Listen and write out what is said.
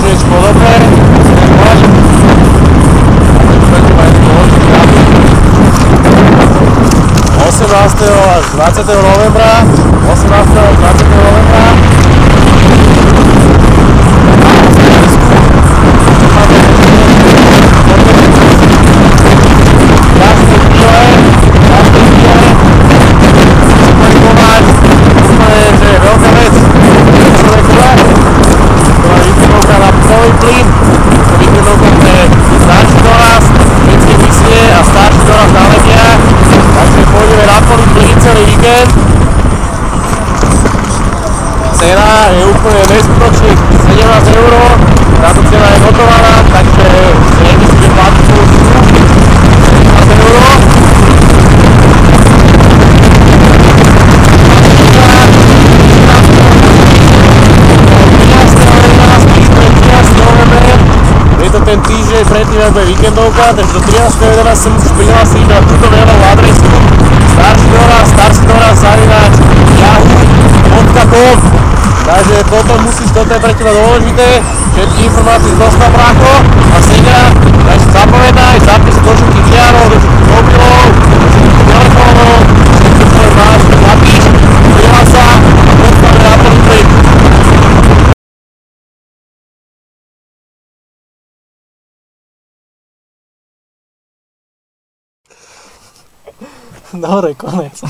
niečo podobné. 18. až 20. novembra. 18. až 20. novembra. Cena je úplne neskutočných 17 €, táto cena je dotovaná, takže nemusíte platiť celú sumu, 17 €. Je to ten týždeň predtým, ako je víkendovka, takže do 13.11 sa musíš prihlásiť na túto mailovú adresu staršidora@yahoo.com. Takže toto je pre teba dôležité, všetky informácie z Dosta Brácho a Sega, takže zapovedaj, zapni si do všetkých diárov, do všetkých mobilov, do všetkých telefónov, všetko, čo máš, zapíš, prihlás sa a postavme na prvý klip. Dobre, konec.